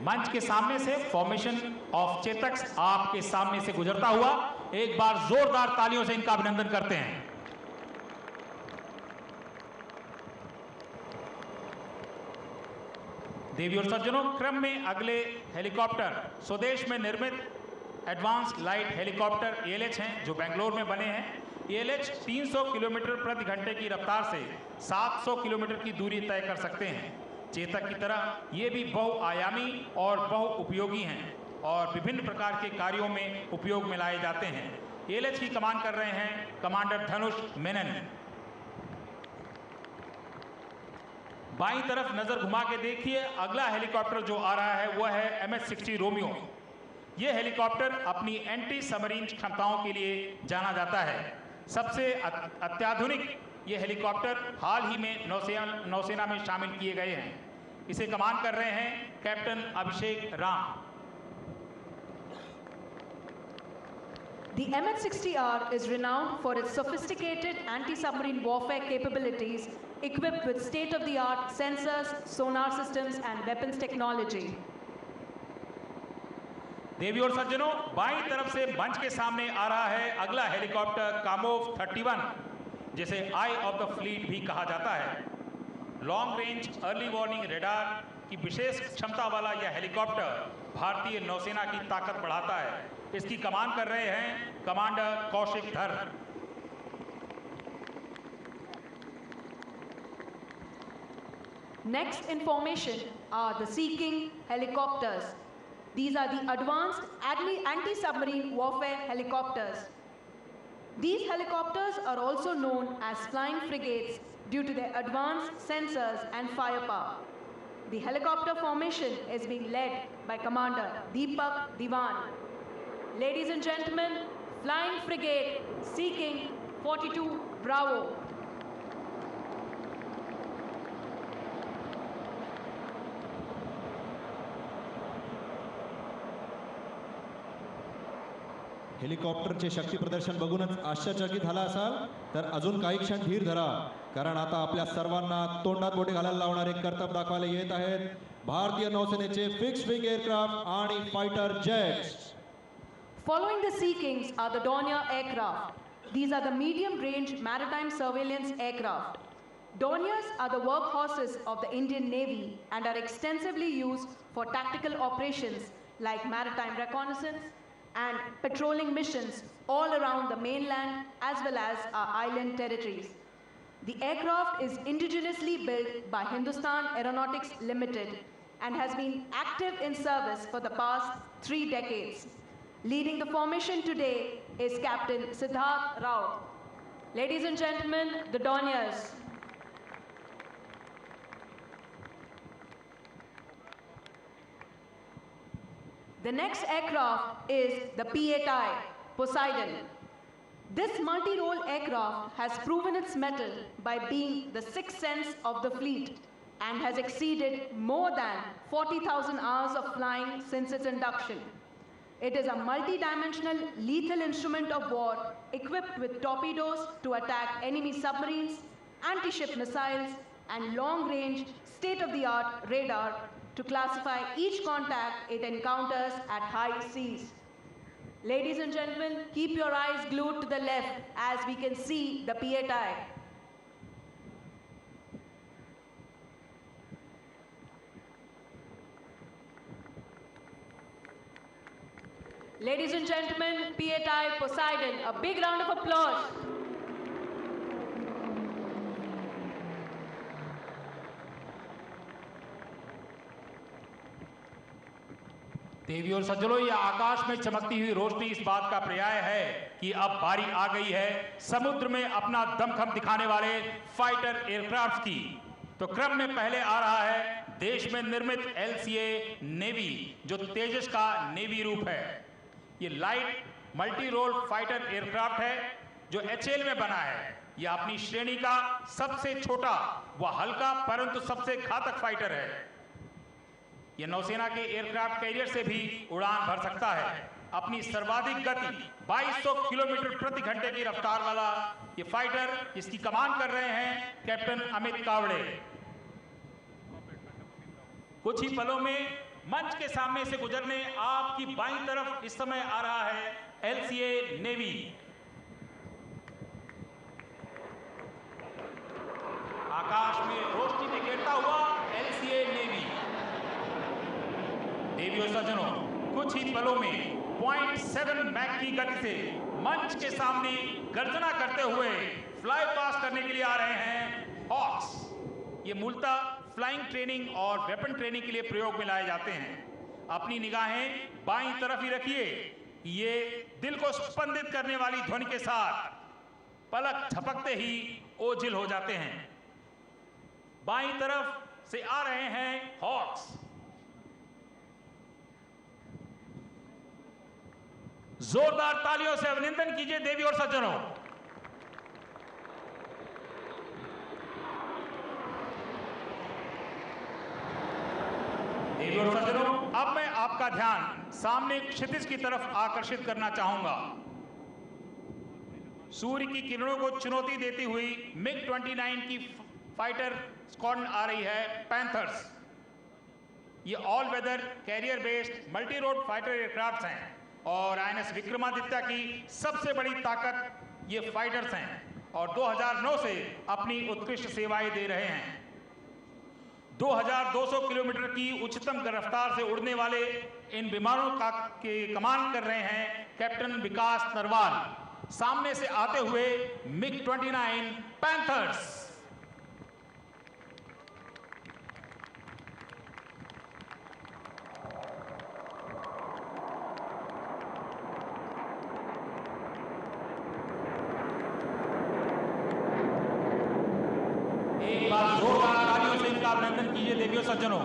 मंच के सामने से फॉर्मेशन ऑफ चेतक आपके सामने से गुजरता हुआ, एक बार जोरदार तालियों से इनका अभिनंदन करते हैं। देवी और सज्जनों, क्रम में अगले हेलीकॉप्टर स्वदेश में निर्मित एडवांस लाइट हेलीकॉप्टर ALH हैं जो बेंगलोर में बने हैं। ALH 300 किलोमीटर प्रति घंटे की रफ्तार से 700 किलोमीटर की दूरी तय कर सकते हैं। चेतक की तरह ये भी बहुआयामी और बहुउपयोगी हैं और विभिन्न प्रकार के कार्यों में उपयोग में लाए जाते हैं। ALH की कमान कर रहे हैं कमांडर धनुष मेनन। बाईं तरफ नजर घुमा के देखिए, अगला हेलीकॉप्टर जो आ रहा है वह है MS-60 रोमियो। यह हेलीकॉप्टर अपनी एंटी सबमरीन क्षमताओं के लिए जाना जाता है। सबसे अत्याधुनिक ये हेलीकॉप्टर हाल ही में नौसेना में शामिल किए गए हैं। इसे कमान कर रहे हैं captain Abhishek Ram. The MS-60R is renowned for its sophisticated anti-submarine warfare capabilities, equipped with state-of-the-art sensors, sonar systems, and weapons technology. देवी और सज्जनों, बाईं तरफ से मंच के सामने आ रहा है अगला हेलीकॉप्टर कामोव 31, जिसे आई ऑफ द फ्लीट भी कहा जाता है। Long range early warning radar की विशेष क्षमता वाला यह हेलीकॉप्टर भारतीय नौसेना की ताकत बढ़ाता है। इसकी कमान कर रहे हैं कमांडर कौशिक धर। Next in formation are the Sea King helicopters. These are the advanced anti-submarine warfare helicopters. These helicopters are also known as flying frigates due to their advanced sensors and firepower. The helicopter formation is being led by Commander Deepak Diwan. Ladies and gentlemen, Flying Frigate Sea King 42 Bravo. हेलिकॉप्टरचे शक्ती प्रदर्शन बघूनच आश्चर्यचकित झाला असाल तर अजून काही क्षण धीर धरा, कारण आता आपल्या सर्वांना तोंडात बोटे घालायला लावणारे कर्तव्य दाखवायला येत आहेत भारतीय नौसेनेचे फिक्स्ड विंग एअरक्राफ्ट आणि fighter jets. Following the Sea Kings are the Dornier aircraft. These are the medium-range maritime surveillance aircraft. Dorniers are the workhorses of the Indian Navy and are extensively used for tactical operations like maritime reconnaissance and patrolling missions all around the mainland as well as our island territories. The aircraft is indigenously built by Hindustan Aeronautics Limited and has been active in service for the past 3 decades. Leading the formation today is Captain Siddharth Rao. Ladies and gentlemen, the Dorniers. The next aircraft is the P-8I Poseidon. This multi-role aircraft has proven its mettle by being the sixth sense of the fleet and has exceeded more than 40,000 hours of flying since its induction. It is a multi-dimensional lethal instrument of war equipped with torpedoes to attack enemy submarines, anti-ship missiles, and long-range state-of-the-art radar to classify each contact it encounters at high seas. Ladies and gentlemen, keep your eyes glued to the left as we can see the P-8I. Ladies and gentlemen, P-8I Poseidon, a big round of applause. देवी और सज्जनों, यह आकाश में चमकती हुई रोशनी इस बात का पर्याय है कि अब बारी आ गई है समुद्र में अपना दमखम दिखाने वाले फाइटर एयरक्राफ्ट की। तो क्रम में पहले आ रहा है देश में निर्मित LCA नेवी, जो तेजस का नेवी रूप है। ये light multi role fighter aircraft है जो HAL में बना है। यह अपनी श्रेणी का सबसे छोटा व हल्का परंतु सबसे घातक फाइटर है। यह नौसेना के एयरक्राफ्ट कैरियर से भी उड़ान भर सकता है। अपनी सर्वाधिक गति 2200 किलोमीटर प्रति घंटे की रफ्तार वाला ये फाइटर, जिसकी कमान कर रहे हैं कैप्टन अमित कावड़े। कुछ ही पलों में मंच के सामने से गुजरने आपकी बाईं तरफ इस समय आ रहा है LCA नेवी। आकाश में रोशनी बिखेरता हुआ LCA नेवी। देवियों सज्जनों, कुछ ही पलों में 0.7 मैक की गति से मंच के सामने गर्जना करते हुए फ्लाई पास करने के लिए आ रहे हैं हॉक्स। ये मूलतः फ्लाइंग ट्रेनिंग और वेपन ट्रेनिंग के लिए प्रयोग में लाए जाते हैं। अपनी निगाहें बाईं तरफ ही रखिए। ये दिल को स्पंदित करने वाली ध्वनि के साथ पलक झपकते ही ओझिल हो जाते हैं। बाईं तरफ से आ रहे हैं हॉक्स। जोरदार तालियों से अभिनंदन कीजिए देवी और सज्जनों। देवी और सज्जनों, अब मैं आपका ध्यान सामने क्षितिज की तरफ आकर्षित करना चाहूंगा। सूर्य की किरणों को चुनौती देती हुई MiG-29 की फाइटर स्क्वाड्रन आ रही है पैंथर्स। ये all weather carrier based multi role fighter aircraft हैं और INS विक्रमादित्य की सबसे बड़ी ताकत ये फाइटर्स हैं और 2009 से अपनी उत्कृष्ट सेवाएं दे रहे हैं। 2200 किलोमीटर की उच्चतम रफ्तार से उड़ने वाले इन विमानों के कमान कर रहे हैं कैप्टन विकास नरवाल। सामने से आते हुए MiG-29 पैंथर्स। एक बार जोरदार तालियों से इनका अभिनंदन कीजिए देवियों सज्जनों।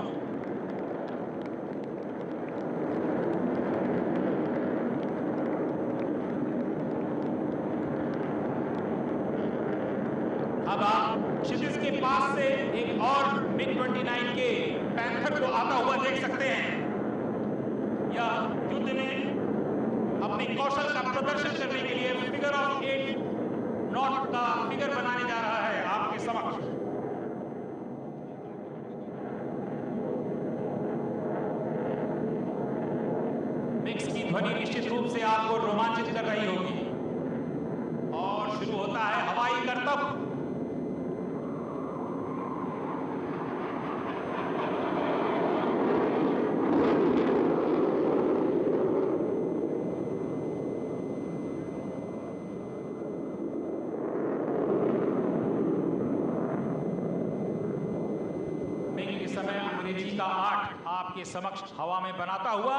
अब आप क्षितिज के पास से एक और MiG-29 के पैंथर को आता हुआ देख सकते हैं। यह युद्ध में अपने कौशल का प्रदर्शन करने के लिए फिगर ऑफ 8 नॉट का फिगर बनाने जा रहा है आपके समक्ष। मिक्स की ध्वनि निश्चित रूप से आपको रोमांचित कर रही होगी और शुरू होता है हवाई करतब। मिग इस समय अंग्रेजी का 8 आपके समक्ष हवा में बनाता हुआ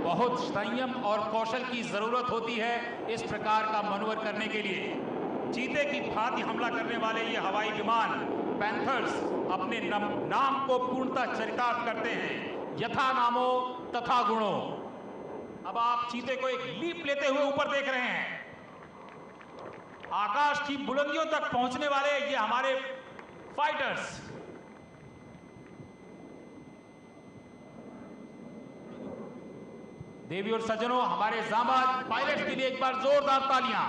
बहुत संयम और कौशल की जरूरत होती है इस प्रकार का मनोवर करने के लिए। चीते की भांति हमला करने वाले ये हवाई विमान पैंथर्स अपने नाम को पूर्णतः चरितार्थ करते हैं, यथा नामो तथा गुणो। अब आप चीते को एक लीप लेते हुए ऊपर देख रहे हैं। आकाश की बुलंदियों तक पहुंचने वाले ये हमारे फाइटर्स। देवी और सज्जनों, हमारे जांबाज पायलट्स के लिए एक बार जोरदार तालियां।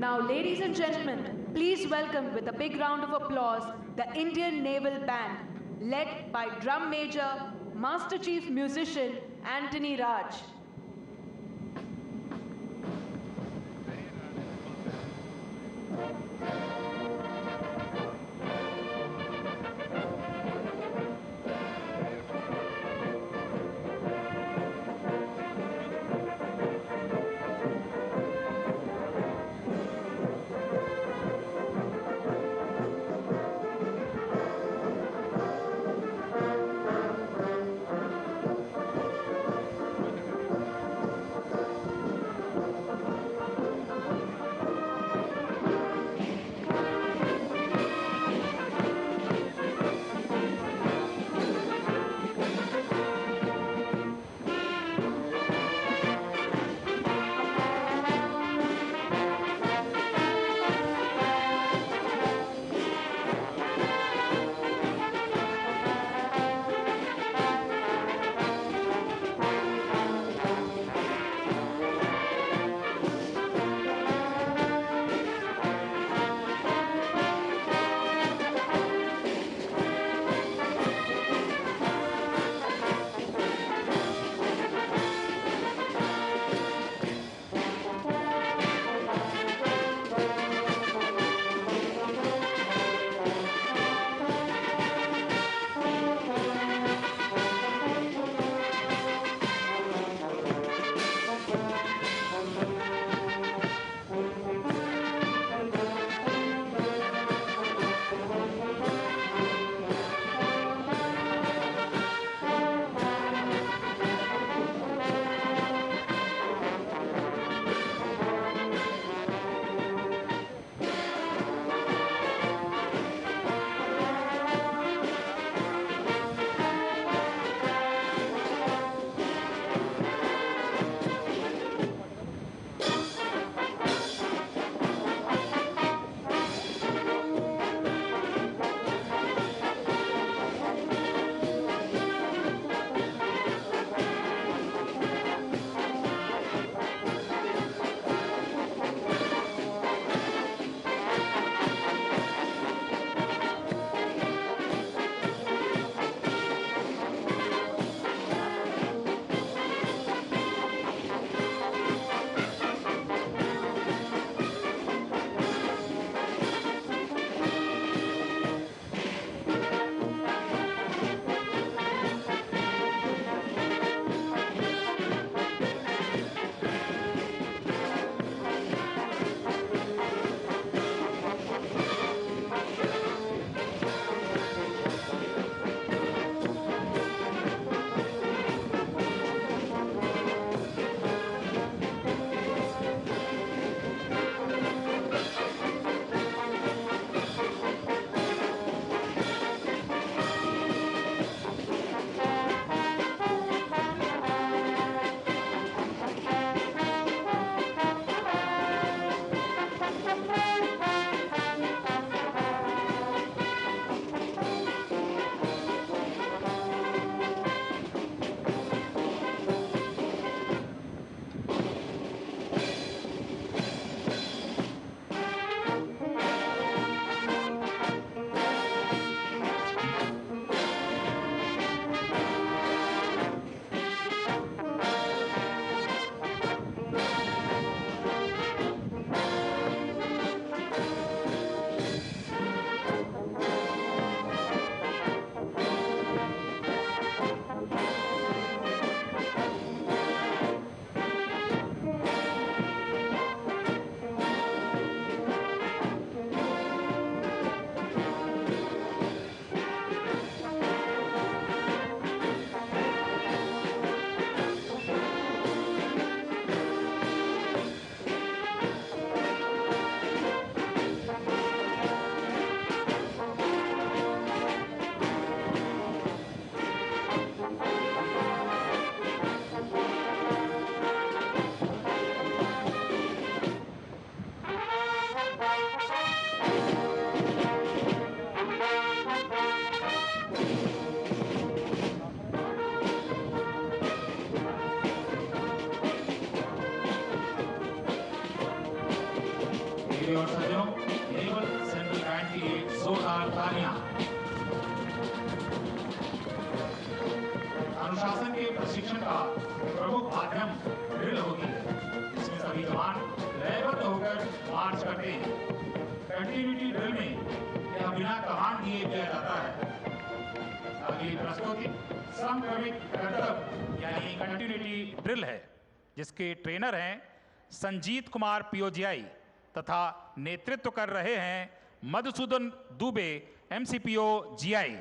Now, ladies and gentlemen, please welcome with a big round of applause the Indian Naval Band, led by Drum Major, Master Chief Musician Anthony Raj. भाइयों, नेवल सेंट्रल बैंड के लिए जोरदार तालियां। अनुशासन के प्रशिक्षण का प्रमुख माध्यम ड्रिल होती है, जिसमें सभी जवान लयबद्ध होकर मार्च करते हैं। कंटिन्यूटी ड्रिल में यह बिना कमांड दिए किया जाता है। अगली प्रस्तुति समक्रमिक करतब यानी कंटिन्यूटी ड्रिल है, जिसके ट्रेनर हैं संजीत कुमार पीओजीआई तथा नेतृत्व कर रहे हैं Madhusudan Dubey MCPO GI.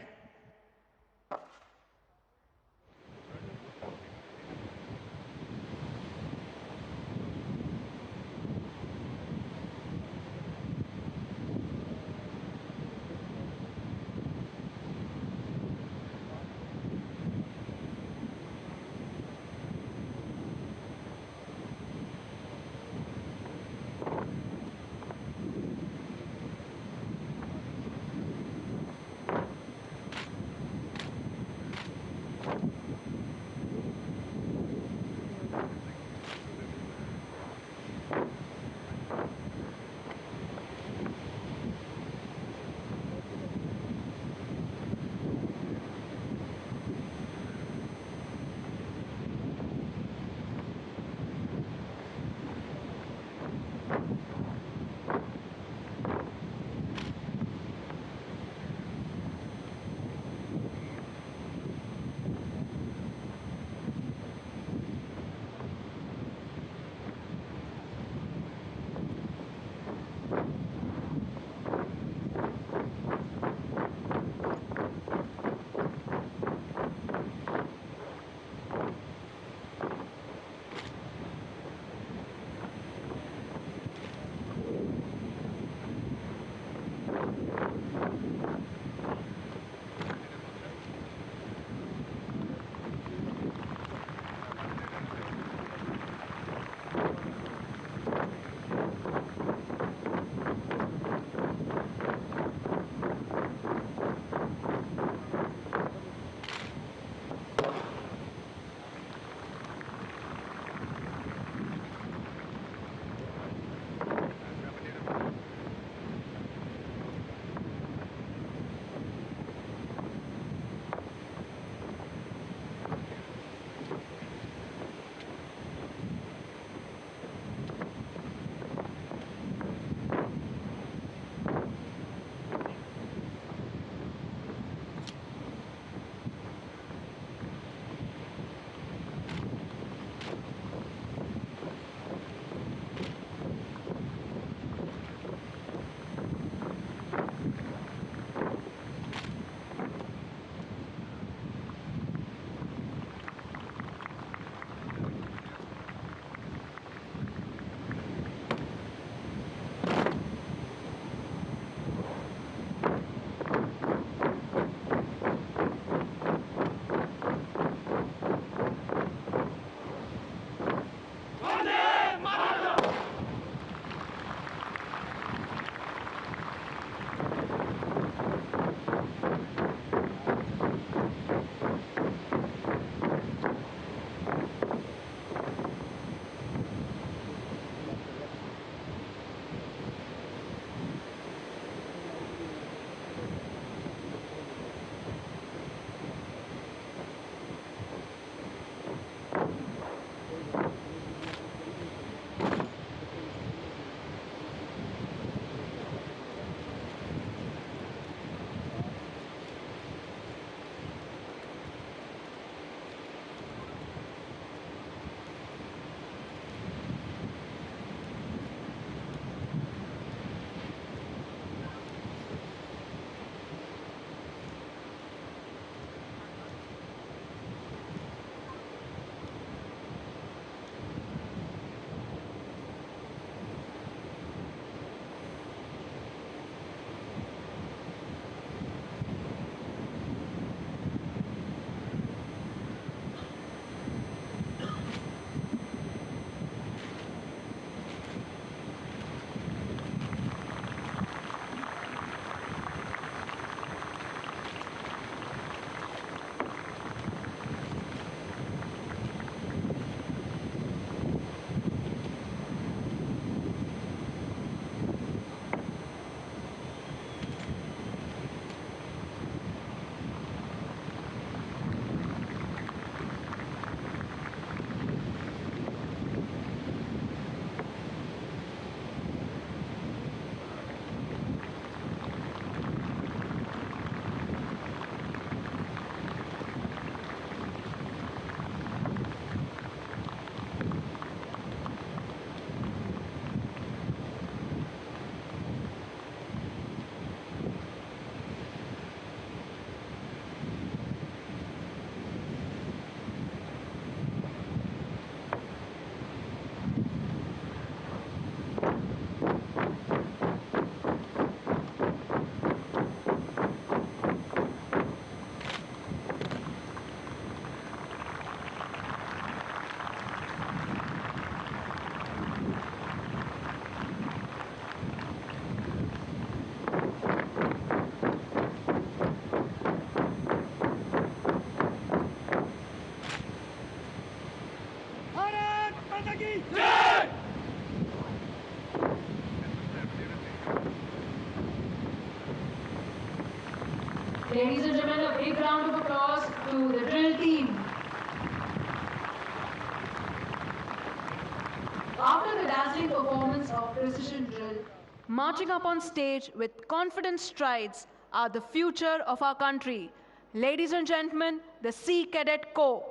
Ladies and gentlemen, a big round of applause to the drill team. After the dazzling performance of precision drill, marching up on stage with confident strides are the future of our country. Ladies and gentlemen, the Sea Cadet Corps.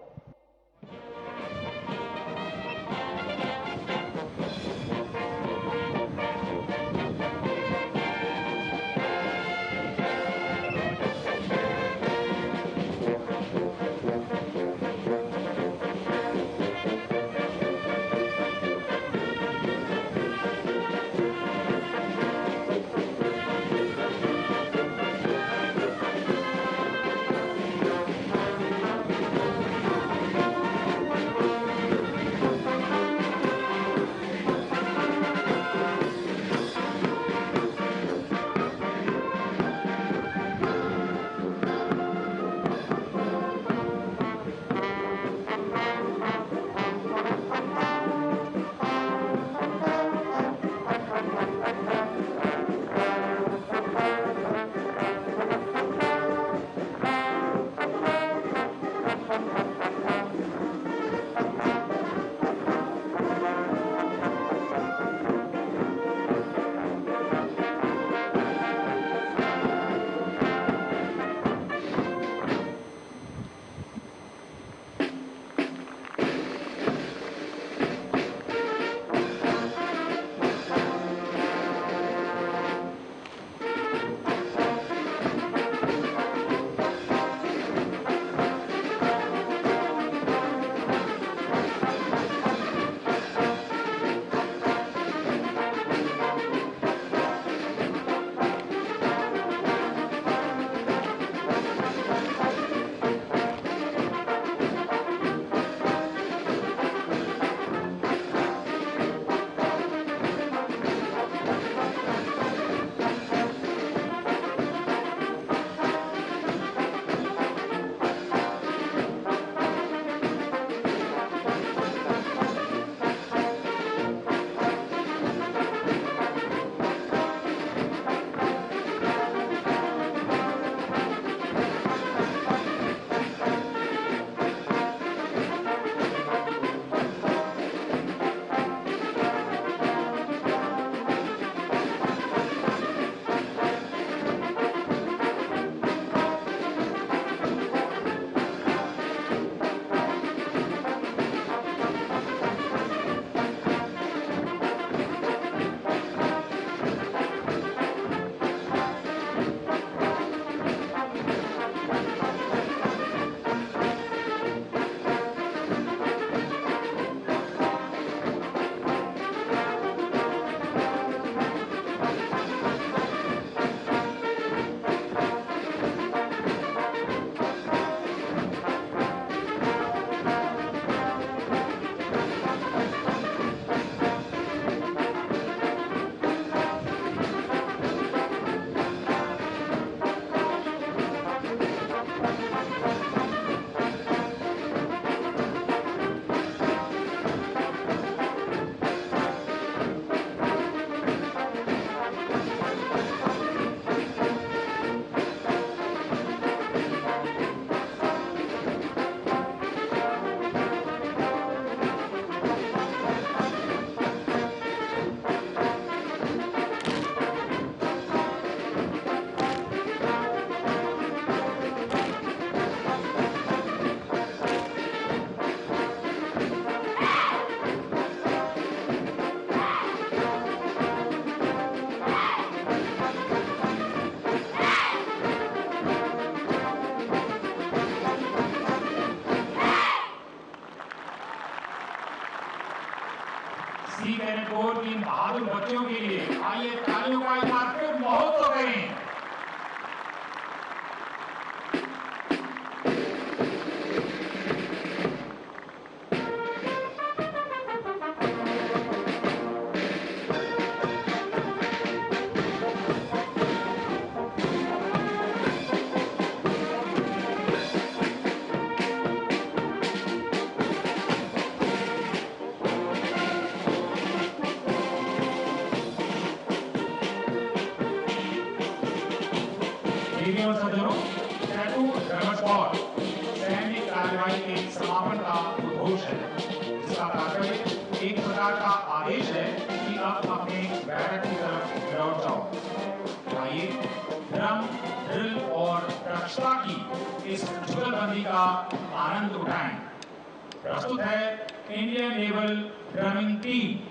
Sea cadet corps की इन बहादुर बच्चों के लिए आइए तालियों का एक बार फिर महोत्सव करें। देवियों और सज्जनों, और सैन्य कार्रवाई के समापन का उद्घोष है, जिसका तात्पर्य एक प्रकार का आदेश है कि अब अपने बैरक की तरफ लौट जाओ। आइए ड्रम, ड्रिल और दक्षता की इस जुगलबंदी का आनंद उठाएं। प्रस्तुत है Indian naval drumming team.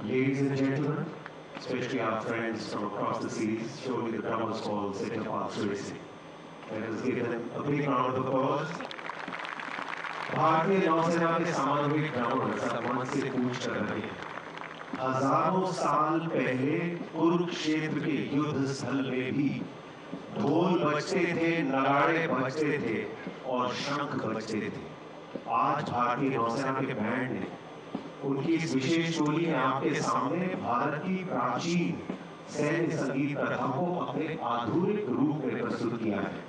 Ladies and gentlemen, especially our friends from across the seas, surely the drum was called Center Parks Racing. Let us give them a big round of applause. भारतीय नौसेना के सामरिक drone Sarman से कूच कर रहे हैं। हजारों साल पहले कुरुक्षेत्र के युद्ध स्थल में भी ढोल बजते थे, नगाड़े बजते थे और शंख बजते थे। आज भारतीय नौसेना के बैंड ने उनकी इस विशेष टोली ने आपके सामने भारत की प्राचीन सैन्य संगीत प्रथा को अपने आधुनिक रूप में प्रस्तुत किया है।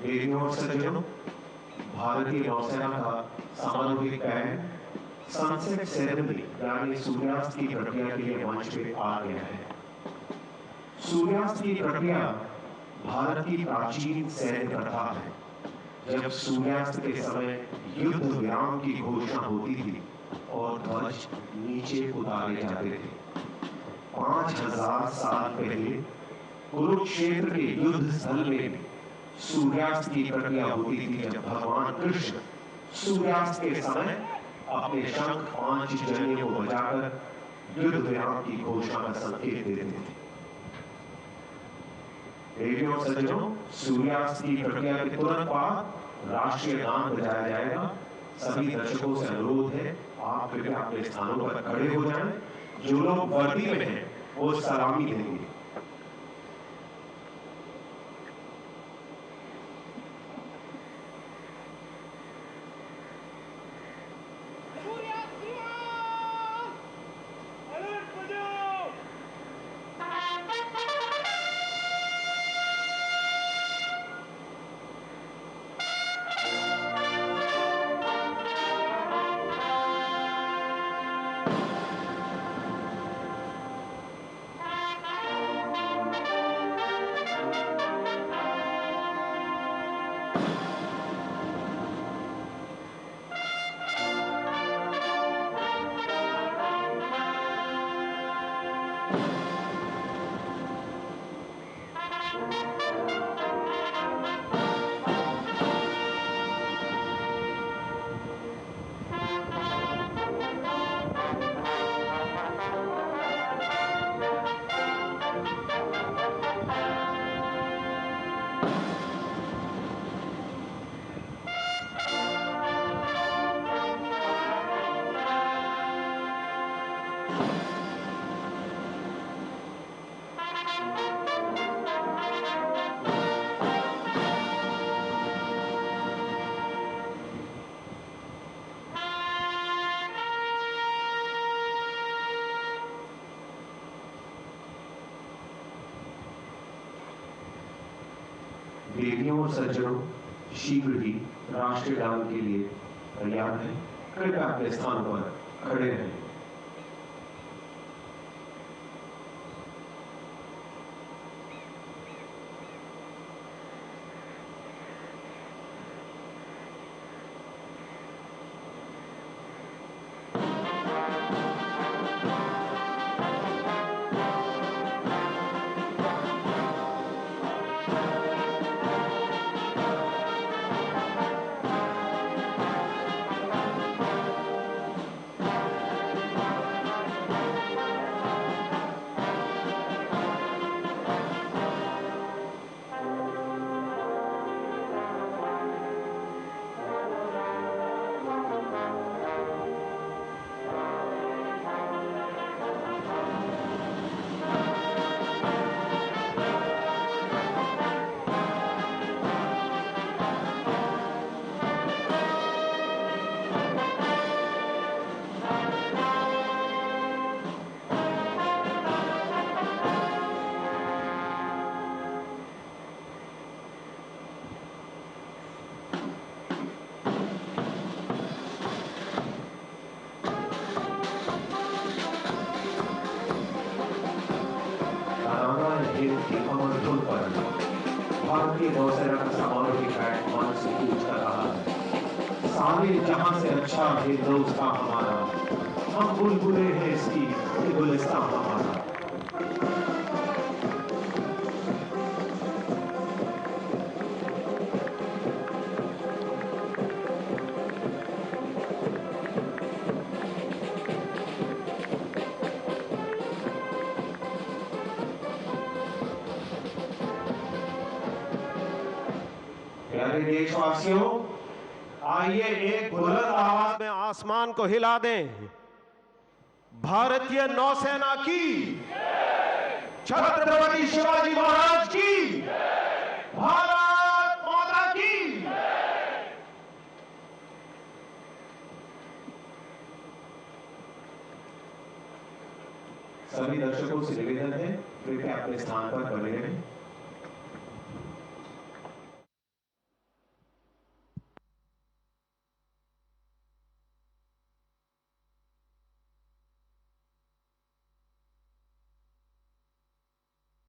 देवियों और सज्जनों, भारतीय नौसेना का सामूहिक बैंड सनसेट सेरेमनी यानी सूर्यास्त की प्रक्रिया के लिए मंच पे आ गया है। सूर्यास्त की प्रक्रिया भारत की प्राचीन सैन्य प्रथा है। जब सूर्यास्त के समय युद्ध विराम की घोषणा होती थी और ध्वज नीचे उतारे जाते थे। 5000 साल पहले कुरुक्षेत्र के युद्ध स्थल में भी सूर्यास्त की प्रक्रिया होती थी, जब भगवान कृष्ण सूर्यास्त के समय अपने शंख 5 जनियों को बजाकर युद्ध विराम की घोषणा का संकेत देते थे। देवियों और सज्जनों, सूर्यास्त की प्रक्रिया के तुरंत बाद राष्ट्रीय गान बजाया जाएगा। सभी दर्शकों से अनुरोध है, आप कृपया अपने स्थानों पर खड़े हो जाएं। जो लोग वर्दी में हैं वो सलामी देंगे। देवियों और सज्जनों, शीघ्र ही राष्ट्रीय गान के लिए तैयार हैं। कृपया अपने स्थान पर खड़े रहें। भारतीय नौसेना का सामरिक बैंड मान से कूच कर रहा है। सारे जहां से अच्छा है दोस्ता हमारा, हम बुलबुले हैं इसकी ये गुलिस्तां हमारा। प्यारे देशवासियों, आइए एक बुलंद आवाज में आसमान को हिला दें। भारतीय नौसेना की, छत्रपति शिवाजी महाराज की, भारत माता की। सभी दर्शकों से निवेदन है, कृपया अपने स्थान पर बने रहें।